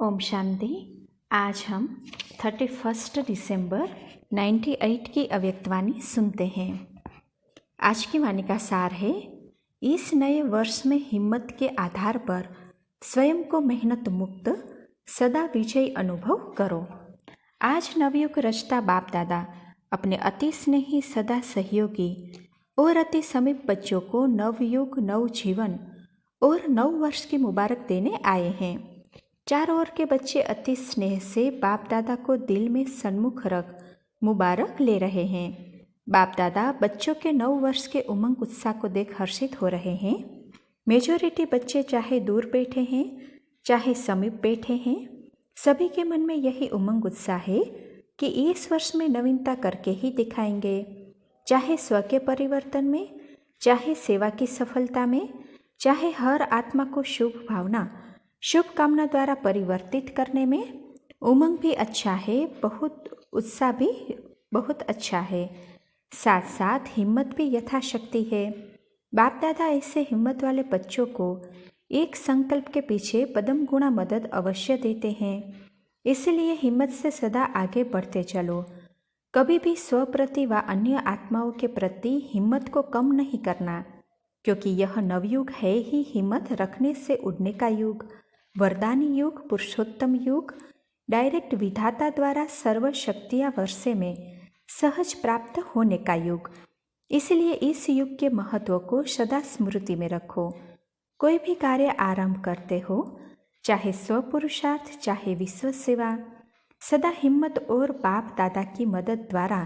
ओम शांति। आज हम 31 दिसंबर 98 की अव्यक्तवाणी सुनते हैं। आज की वाणी का सार है, इस नए वर्ष में हिम्मत के आधार पर स्वयं को मेहनत मुक्त सदा विजयी अनुभव करो। आज नवयुग रचता बाप दादा अपने अति स्नेही सदा सहयोगी और अति समीप बच्चों को नवयुग नव जीवन और नव वर्ष की मुबारक देने आए हैं। चारों ओर के बच्चे अति स्नेह से बाप दादा को दिल में सन्मुख रख मुबारक ले रहे हैं। बाप दादा बच्चों के नव वर्ष के उमंग उत्साह को देख हर्षित हो रहे हैं। मेजोरिटी बच्चे चाहे दूर बैठे हैं चाहे समीप बैठे हैं, सभी के मन में यही उमंग उत्साह है कि इस वर्ष में नवीनता करके ही दिखाएंगे। चाहे स्व के परिवर्तन में, चाहे सेवा की सफलता में, चाहे हर आत्मा को शुभ भावना शुभ कामना द्वारा परिवर्तित करने में उमंग भी अच्छा है, बहुत उत्साह भी बहुत अच्छा है, साथ साथ हिम्मत भी यथाशक्ति है। बाप दादा ऐसे हिम्मत वाले बच्चों को एक संकल्प के पीछे पदम गुणा मदद अवश्य देते हैं। इसलिए हिम्मत से सदा आगे बढ़ते चलो। कभी भी स्व प्रति व अन्य आत्माओं के प्रति हिम्मत को कम नहीं करना, क्योंकि यह नवयुग है ही हिम्मत रखने से उड़ने का युग, वरदानी युग, पुरुषोत्तम युग, डायरेक्ट विधाता द्वारा सर्व शक्तियाँ वर्षे में सहज प्राप्त होने का युग। इसलिए इस युग के महत्व को सदा स्मृति में रखो। कोई भी कार्य आरंभ करते हो, चाहे स्व पुरुषार्थ चाहे विश्व सेवा, सदा हिम्मत और बाप दादा की मदद द्वारा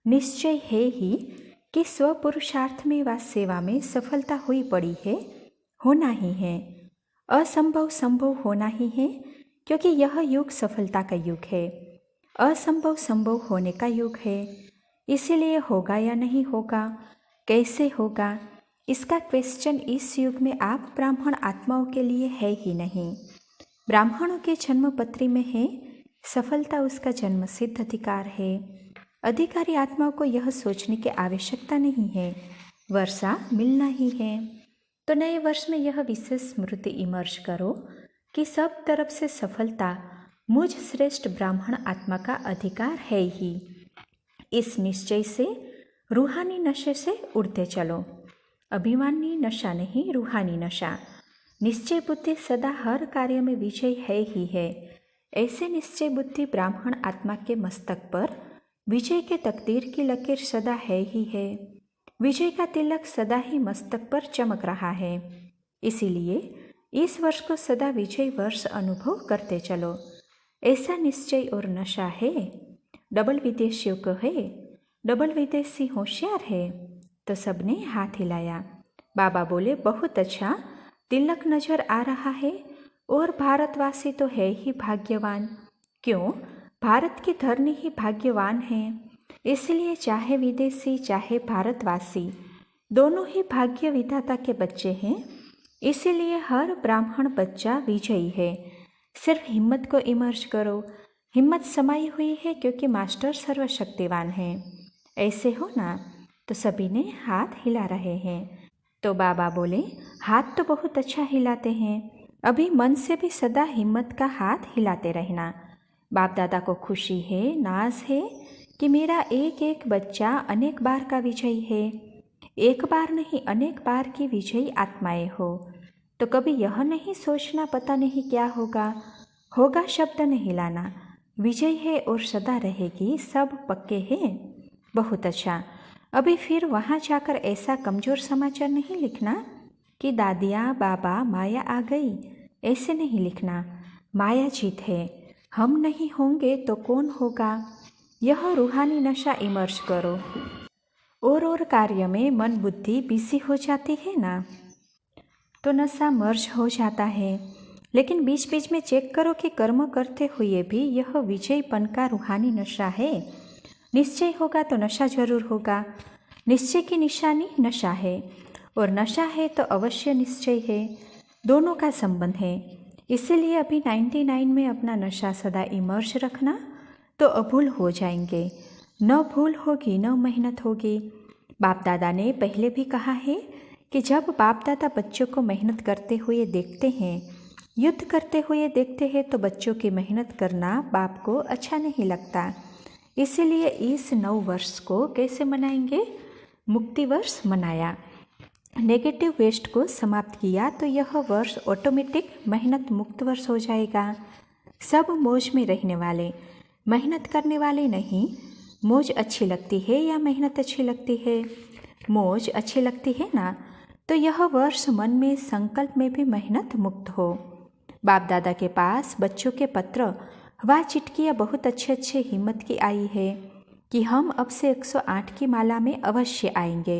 निश्चय है ही कि स्व पुरुषार्थ में व सेवा में सफलता हुई पड़ी है, होना ही है। असंभव संभव होना ही है, क्योंकि यह युग सफलता का युग है, असंभव संभव होने का युग है। इसीलिए होगा या नहीं होगा, कैसे होगा, इसका क्वेश्चन इस युग में आप ब्राह्मण आत्माओं के लिए है ही नहीं। ब्राह्मणों के जन्म पत्री में है, सफलता उसका जन्म सिद्ध अधिकार है। अधिकारी आत्माओं को यह सोचने की आवश्यकता नहीं है, वर्षा मिलना ही है। तो नए वर्ष में यह विशेष स्मृति इमर्ज करो कि सब तरफ से सफलता मुझ श्रेष्ठ ब्राह्मण आत्मा का अधिकार है ही। इस निश्चय से रूहानी नशे से उड़ते चलो। अभिमानी नशा नहीं, रूहानी नशा। निश्चय बुद्धि सदा हर कार्य में विजय है ही है। ऐसे निश्चय बुद्धि ब्राह्मण आत्मा के मस्तक पर विजय के तकदीर की लकीर सदा है ही है। विजय का तिलक सदा ही मस्तक पर चमक रहा है। इसीलिए इस वर्ष को सदा विजय वर्ष अनुभव करते चलो। ऐसा निश्चय और नशा है। डबल विदेशियों को है, डबल विदेशी होशियार है। तो सबने हाथ हिलाया। बाबा बोले, बहुत अच्छा, तिलक नजर आ रहा है और भारतवासी तो है ही भाग्यवान। क्यों? भारत की धरनी ही भाग्यवान है। इसलिए चाहे विदेशी चाहे भारतवासी दोनों ही भाग्य विधाता के बच्चे हैं। इसीलिए हर ब्राह्मण बच्चा विजयी है। सिर्फ हिम्मत को इमर्ज करो। हिम्मत समाई हुई है क्योंकि मास्टर सर्वशक्तिवान है। ऐसे हो ना? तो सभी ने हाथ हिला रहे हैं। तो बाबा बोले, हाथ तो बहुत अच्छा हिलाते हैं, अभी मन से भी सदा हिम्मत का हाथ हिलाते रहना। बाप दादा को खुशी है, नाज है कि मेरा एक एक बच्चा अनेक बार का विजयी है। एक बार नहीं, अनेक बार की विजयी आत्माएं हो। तो कभी यह नहीं सोचना पता नहीं क्या होगा, होगा शब्द नहीं लाना। विजय है और सदा रहेगी, सब पक्के हैं। बहुत अच्छा। अभी फिर वहाँ जाकर ऐसा कमज़ोर समाचार नहीं लिखना कि दादिया बाबा माया आ गई, ऐसे नहीं लिखना। माया जीत है, हम नहीं होंगे तो कौन होगा। यह रूहानी नशा इमर्ज करो। और कार्य में मन बुद्धि बिजी हो जाती है ना, तो नशा मर्ज हो जाता है। लेकिन बीच बीच में चेक करो कि कर्म करते हुए भी यह विजयपन का रूहानी नशा है। निश्चय होगा तो नशा जरूर होगा। निश्चय की निशानी नशा है, और नशा है तो अवश्य निश्चय है। दोनों का संबंध है। इसीलिए अभी 99 में अपना नशा सदा इमर्ज रखना, तो अभूल हो जाएंगे। न भूल होगी न मेहनत होगी। बाप दादा ने पहले भी कहा है कि जब बाप दादा बच्चों को मेहनत करते हुए देखते हैं युद्ध करते हुए देखते हैं तो बच्चों की मेहनत करना बाप को अच्छा नहीं लगता। इसीलिए इस नव वर्ष को कैसे मनाएंगे? मुक्ति वर्ष मनाया। नेगेटिव वेस्ट को समाप्त किया तो यह वर्ष ऑटोमेटिक मेहनत मुक्त वर्ष हो जाएगा। सब मौज में रहने वाले, मेहनत करने वाले नहीं। मौज अच्छी लगती है या मेहनत अच्छी लगती है? मौज अच्छी लगती है ना, तो यह वर्ष मन में संकल्प में भी मेहनत मुक्त हो। बाप दादा के पास बच्चों के पत्र व चिट्ठियाँ बहुत अच्छे हिम्मत की आई है कि हम अब से 108 की माला में अवश्य आएंगे।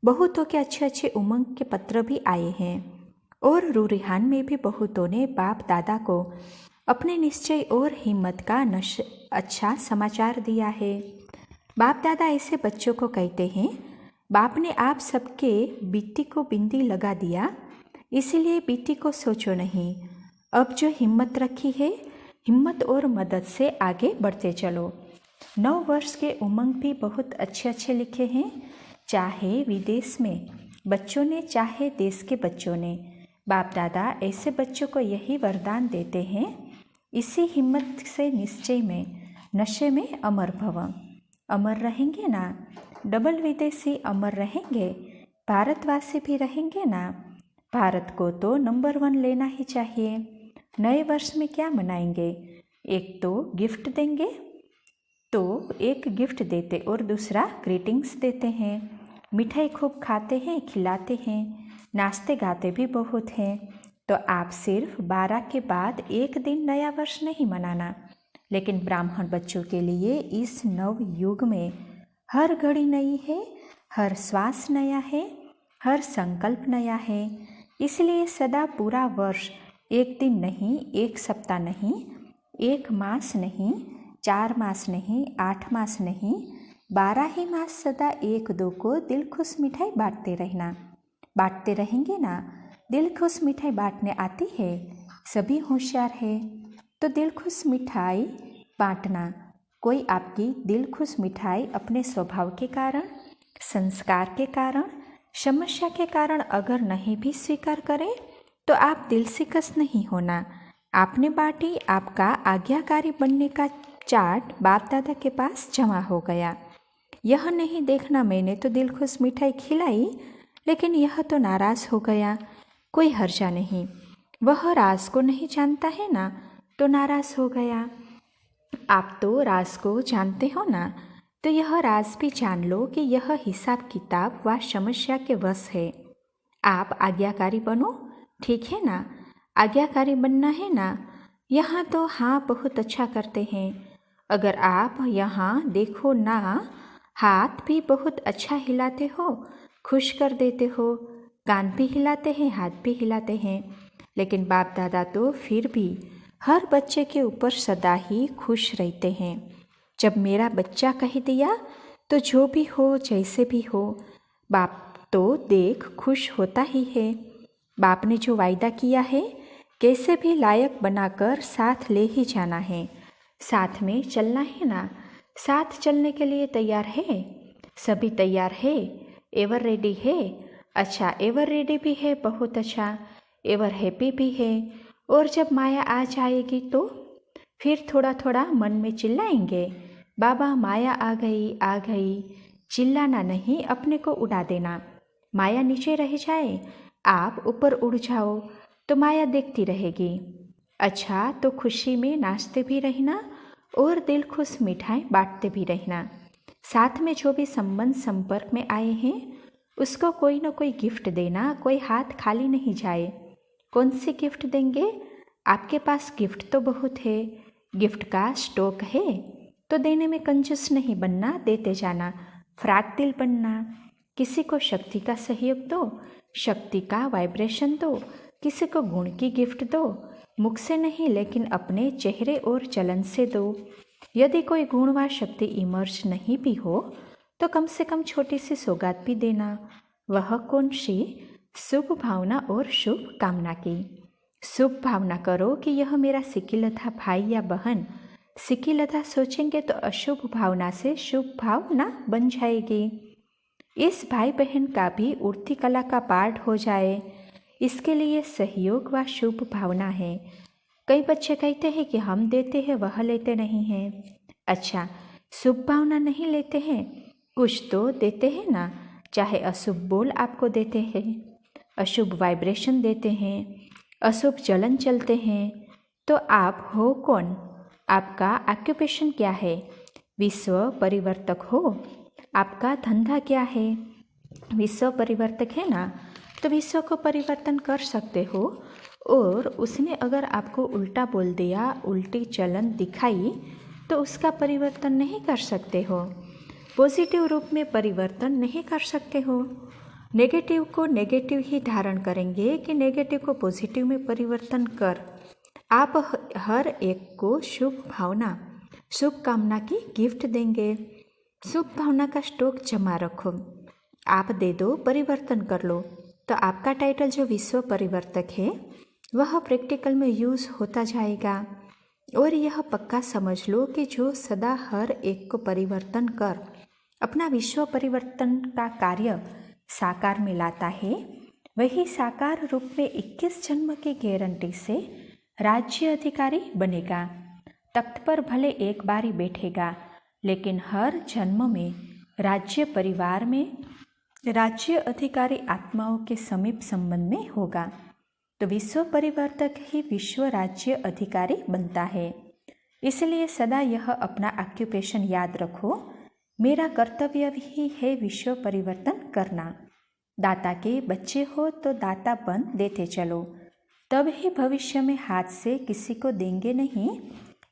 बहुतों के अच्छे उमंग के पत्र भी आए हैं और रूरिहान में भी बहुतों ने बाप दादा को अपने निश्चय और हिम्मत का अच्छा समाचार दिया है। बाप दादा ऐसे बच्चों को कहते हैं, बाप ने आप सबके बिट्टी को बिंदी लगा दिया, इसीलिए बिट्टी को सोचो नहीं। अब जो हिम्मत रखी है, हिम्मत और मदद से आगे बढ़ते चलो। 9 वर्ष के उमंग भी बहुत अच्छे लिखे हैं, चाहे विदेश में बच्चों ने चाहे देश के बच्चों ने। बाप दादा ऐसे बच्चों को यही वरदान देते हैं, इसी हिम्मत से निश्चय में नशे में अमर भव। अमर रहेंगे ना? डबल विदेशी अमर रहेंगे, भारतवासी भी रहेंगे ना? भारत को तो नंबर 1 लेना ही चाहिए। नए वर्ष में क्या मनाएंगे? एक तो गिफ्ट देंगे, तो एक गिफ्ट देते और दूसरा ग्रीटिंग्स देते हैं। मिठाई खूब खाते हैं, खिलाते हैं, नाचते गाते भी बहुत हैं। तो आप सिर्फ 12 के बाद एक दिन नया वर्ष नहीं मनाना, लेकिन ब्राह्मण बच्चों के लिए इस नव युग में हर घड़ी नई है, हर श्वास नया है, हर संकल्प नया है। इसलिए सदा पूरा वर्ष एक दिन नहीं, एक सप्ताह नहीं, 1 मास नहीं, 4 मास नहीं, 8 मास नहीं, 12 ही मास सदा 1-2 को दिल खुश मिठाई बांटते रहना। बांटते रहेंगे ना? दिल खुश मिठाई बांटने आती है? सभी होशियार है तो दिल खुश मिठाई बांटना। कोई आपकी दिल खुश मिठाई अपने स्वभाव के कारण, संस्कार के कारण, समस्या के कारण अगर नहीं भी स्वीकार करें तो आप दिल से कस नहीं होना। आपने बांटी, आपका आज्ञाकारी बनने का चार्ट बाप दादा के पास जमा हो गया। यह नहीं देखना मैंने तो दिल खुश मिठाई खिलाई, लेकिन यह तो नाराज़ हो गया। कोई हर्जा नहीं, वह राज को नहीं जानता है ना, तो नाराज़ हो गया। आप तो राज को जानते हो ना, तो यह राज भी जान लो कि यह हिसाब किताब व समस्या के वश है। आप आज्ञाकारी बनो, ठीक है ना? आज्ञाकारी बनना है ना? यहाँ तो हाँ बहुत अच्छा करते हैं। अगर आप यहाँ देखो ना, हाथ भी बहुत अच्छा हिलाते हो, खुश कर देते हो, कान भी हिलाते हैं, हाथ भी हिलाते हैं। लेकिन बाप दादा तो फिर भी हर बच्चे के ऊपर सदा ही खुश रहते हैं। जब मेरा बच्चा कह दिया तो जो भी हो, जैसे भी हो, बाप तो देख खुश होता ही है। बाप ने जो वायदा किया है, कैसे भी लायक बनाकर साथ ले ही जाना है। साथ में चलना है ना? साथ चलने के लिए तैयार है? सभी तैयार है? एवर रेडी है? अच्छा, एवर रेडी भी है, बहुत अच्छा। एवर हैप्पी भी है। और जब माया आ जाएगी तो फिर थोड़ा थोड़ा मन में चिल्लाएंगे, बाबा माया आ गई, आ गई। चिल्लाना नहीं, अपने को उड़ा देना। माया नीचे रह जाए, आप ऊपर उड़ जाओ तो माया देखती रहेगी। अच्छा, तो खुशी में नाचते भी रहना और दिल खुश मिठाई बांटते भी रहना। साथ में जो भी संबंध संपर्क में आए हैं उसको कोई ना कोई गिफ्ट देना, कोई हाथ खाली नहीं जाए। कौन सी गिफ्ट देंगे? आपके पास गिफ्ट तो बहुत है, गिफ्ट का स्टॉक है, तो देने में कंजूस नहीं बनना, देते जाना। फ्राक दिल बनना। किसी को शक्ति का सहयोग दो, शक्ति का वाइब्रेशन दो। किसी को गुण की गिफ्ट दो, मुख से नहीं लेकिन अपने चेहरे और चलन से दो। यदि कोई गुण व शक्ति इमर्ज नहीं भी हो तो कम से कम छोटी सी सौगात भी देना। वह कौन सी? शुभ भावना और शुभ कामना की। शुभ भावना करो कि यह मेरा सिकिलधा भाई या बहन। सिकिलधा सोचेंगे तो अशुभ भावना से शुभ भावना बन जाएगी। इस भाई बहन का भी उड़ती कला का पाठ हो जाए, इसके लिए सहयोग व शुभ भावना है। कई बच्चे कहते हैं कि हम देते हैं वह लेते नहीं हैं। अच्छा, शुभ भावना नहीं लेते हैं, कुछ तो देते हैं ना। चाहे अशुभ बोल आपको देते हैं, अशुभ वाइब्रेशन देते हैं, अशुभ चलन चलते हैं, तो आप हो कौन? आपका ऑक्यूपेशन क्या है? विश्व परिवर्तक हो। आपका धंधा क्या है? विश्व परिवर्तक है ना, तो विश्व को परिवर्तन कर सकते हो। और उसने अगर आपको उल्टा बोल दिया, उल्टी चलन दिखाई, तो उसका परिवर्तन नहीं कर सकते हो। पॉजिटिव रूप में परिवर्तन नहीं कर सकते हो। नेगेटिव को नेगेटिव ही धारण करेंगे कि नेगेटिव को पॉजिटिव में परिवर्तन कर आप हर एक को शुभ भावना, शुभ कामना की गिफ्ट देंगे। शुभ भावना का स्टॉक जमा रखो, आप दे दो, परिवर्तन कर लो। तो आपका टाइटल जो विश्व परिवर्तक है वह प्रैक्टिकल में यूज़ होता जाएगा। और यह पक्का समझ लो कि जो सदा हर एक को परिवर्तन कर अपना विश्व परिवर्तन का कार्य साकार में लाता है, वही साकार रूप में 21 जन्म की गारंटी से राज्य अधिकारी बनेगा। तख्त पर भले एक बार ही बैठेगा, लेकिन हर जन्म में राज्य परिवार में राज्य अधिकारी आत्माओं के समीप संबंध में होगा। तो विश्व परिवर्तक ही विश्व राज्य अधिकारी बनता है। इसलिए सदा यह अपना ऑक्यूपेशन याद रखो, मेरा कर्तव्य भी है विश्व परिवर्तन करना। दाता के बच्चे हो तो दाता बन देते चलो, तब ही भविष्य में हाथ से किसी को देंगे नहीं,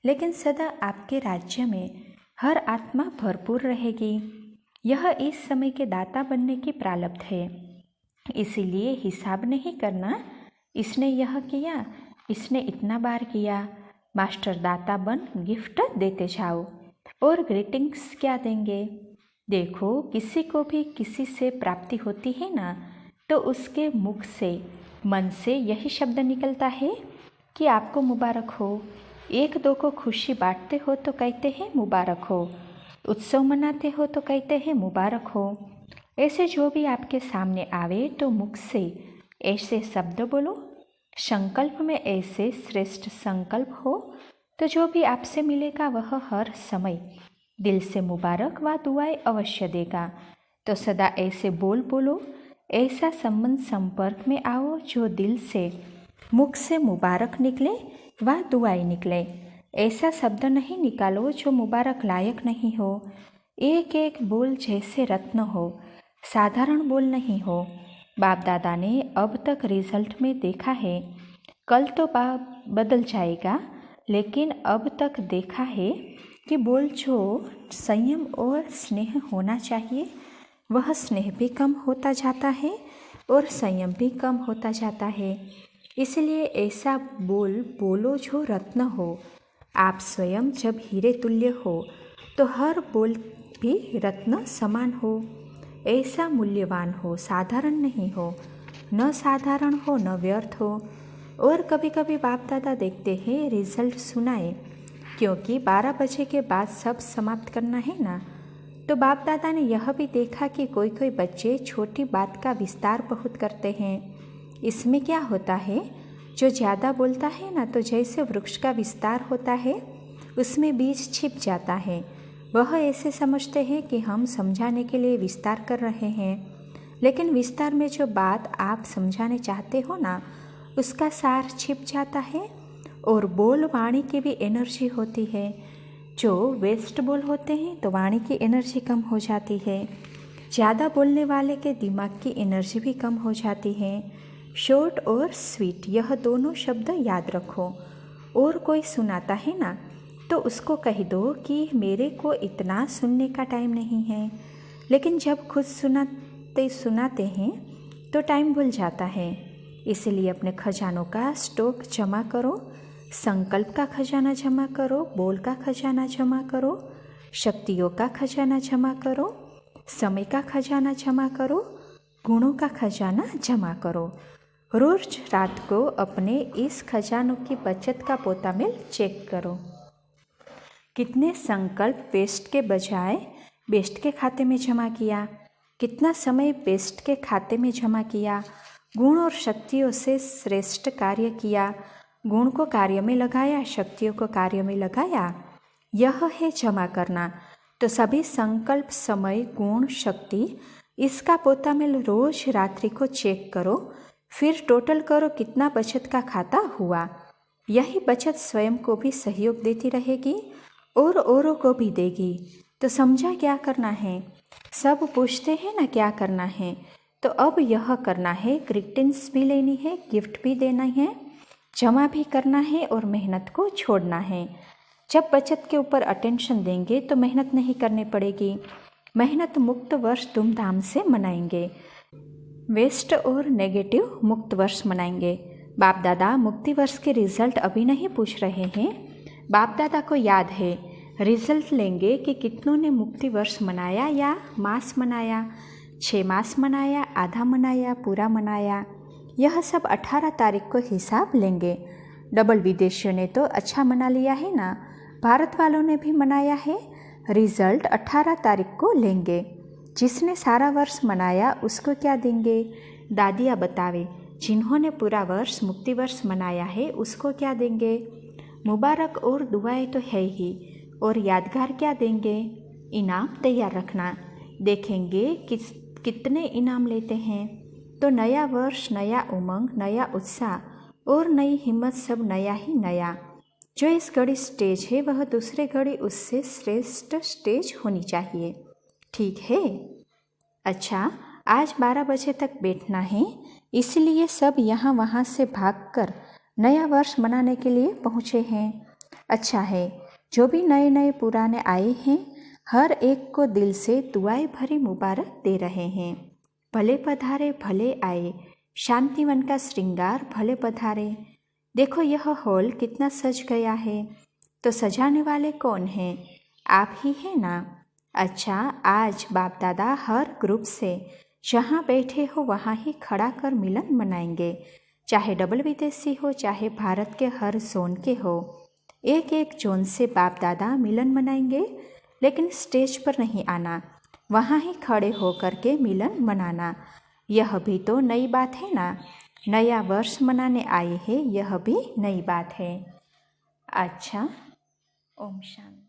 लेकिन सदा आपके राज्य में हर आत्मा भरपूर रहेगी। यह इस समय के दाता बनने की प्रारब्ध है। इसीलिए हिसाब नहीं करना, इसने यह किया, इसने इतना बार किया। मास्टर दाता बन गिफ्ट देते जाओ। और ग्रीटिंग्स क्या देंगे? देखो, किसी को भी किसी से प्राप्ति होती है ना, तो उसके मुख से, मन से यही शब्द निकलता है कि आपको मुबारक हो। एक दो को खुशी बांटते हो तो कहते हैं मुबारक हो, उत्सव मनाते हो तो कहते हैं मुबारक हो। ऐसे जो भी आपके सामने आवे तो मुख से ऐसे शब्द बोलो, संकल्प में ऐसे श्रेष्ठ संकल्प हो, तो जो भी आपसे मिलेगा वह हर समय दिल से मुबारक व दुआएं अवश्य देगा। तो सदा ऐसे बोल बोलो, ऐसा संबंध संपर्क में आओ जो दिल से, मुख से मुबारक निकले व दुआएं निकले। ऐसा शब्द नहीं निकालो जो मुबारक लायक नहीं हो। एक एक बोल जैसे रत्न हो, साधारण बोल नहीं हो। बाप दादा ने अब तक रिजल्ट में देखा है, कल तो बदल जाएगा, लेकिन अब तक देखा है कि बोल जो संयम और स्नेह होना चाहिए, वह स्नेह भी कम होता जाता है और संयम भी कम होता जाता है। इसलिए ऐसा बोल बोलो जो रत्न हो। आप स्वयं जब हीरे तुल्य हो तो हर बोल भी रत्न समान हो। ऐसा मूल्यवान हो, साधारण नहीं हो, न साधारण हो न व्यर्थ हो। और कभी कभी बाप दादा देखते हैं रिजल्ट सुनाए, क्योंकि 12 बजे के बाद सब समाप्त करना है ना। तो बाप दादा ने यह भी देखा कि कोई कोई बच्चे छोटी बात का विस्तार बहुत करते हैं। इसमें क्या होता है, जो ज़्यादा बोलता है ना, तो जैसे वृक्ष का विस्तार होता है उसमें बीज छिप जाता है। वह ऐसे समझते हैं कि हम समझाने के लिए विस्तार कर रहे हैं, लेकिन विस्तार में जो बात आप समझाने चाहते हो ना, उसका सार छिप जाता है। और बोल वाणी की भी एनर्जी होती है। जो वेस्ट बोल होते हैं तो वाणी की एनर्जी कम हो जाती है। ज़्यादा बोलने वाले के दिमाग की एनर्जी भी कम हो जाती है। शॉर्ट और स्वीट, यह दोनों शब्द याद रखो। और कोई सुनाता है ना, तो उसको कह दो कि मेरे को इतना सुनने का टाइम नहीं है। लेकिन जब खुद सुनाते हैं तो टाइम भूल जाता है। इसलिए अपने खजानों का स्टॉक जमा करो, संकल्प का खजाना जमा करो, बोल का खजाना जमा करो, शक्तियों का खजाना जमा करो, समय का खजाना जमा करो, गुणों का खजाना जमा करो। रोज रात को अपने इस खजानों की बचत का पोता मेल चेक करो। कितने संकल्प वेस्ट के बजाय बेस्ट के खाते में जमा किया, कितना समय बेस्ट के खाते में जमा किया, गुण और शक्तियों से श्रेष्ठ कार्य किया, गुण को कार्य में लगाया, शक्तियों को कार्य में लगाया, यह है जमा करना। तो सभी संकल्प, समय, गुण, शक्ति, इसका पोता मिल रोज रात्रि को चेक करो, फिर टोटल करो कितना बचत का खाता हुआ। यही बचत स्वयं को भी सहयोग देती रहेगी और औरों को भी देगी। तो समझा क्या करना है? सब पूछते हैं ना क्या करना है, तो अब यह करना है, ग्रीटिंग्स भी लेनी है, गिफ्ट भी देना है, जमा भी करना है और मेहनत को छोड़ना है। जब बचत के ऊपर अटेंशन देंगे तो मेहनत नहीं करनी पड़ेगी। मेहनत मुक्त वर्ष धूमधाम से मनाएंगे, वेस्ट और नेगेटिव मुक्त वर्ष मनाएंगे। बाप दादा मुक्ति वर्ष के रिजल्ट अभी नहीं पूछ रहे हैं। बाप दादा को याद है, रिजल्ट लेंगे कि कितनों ने मुक्ति वर्ष मनाया या मास मनाया, 6 मास मनाया, आधा मनाया, पूरा मनाया। यह सब 18 तारीख को हिसाब लेंगे। डबल विदेशियों ने तो अच्छा मना लिया है ना, भारत वालों ने भी मनाया है। रिजल्ट 18 तारीख को लेंगे। जिसने सारा वर्ष मनाया उसको क्या देंगे? दादियाँ बतावे। जिन्होंने पूरा वर्ष मुक्ति वर्ष मनाया है उसको क्या देंगे? मुबारक और दुआएं तो है ही, और यादगार क्या देंगे? इनाम तैयार रखना। देखेंगे कितने इनाम लेते हैं। तो नया वर्ष, नया उमंग, नया उत्साह और नई हिम्मत, सब नया ही नया। जो इस घड़ी स्टेज है वह दूसरे घड़ी उससे श्रेष्ठ स्टेज होनी चाहिए। ठीक है? अच्छा, आज 12 बजे तक बैठना है, इसलिए सब यहाँ वहाँ से भागकर नया वर्ष मनाने के लिए पहुँचे हैं। अच्छा है, जो भी नए नए पुराने आए हैं, हर एक को दिल से दुआएं भरी मुबारक दे रहे हैं। भले पधारे, भले आए, शांतिवन का श्रृंगार भले पधारे। देखो यह हॉल कितना सज गया है। तो सजाने वाले कौन हैं? आप ही हैं ना? अच्छा, आज बाप दादा हर ग्रुप से जहाँ बैठे हो वहाँ ही खड़ा कर मिलन मनाएंगे, चाहे डबल विदेशी हो, चाहे भारत के हर जोन के हो। एक एक जोन से बाप दादा मिलन मनाएंगे, लेकिन स्टेज पर नहीं आना, वहाँ ही खड़े होकर के मिलन मनाना। यह भी तो नई बात है ना। नया वर्ष मनाने आए हैं, यह भी नई बात है। अच्छा, ओम शांति।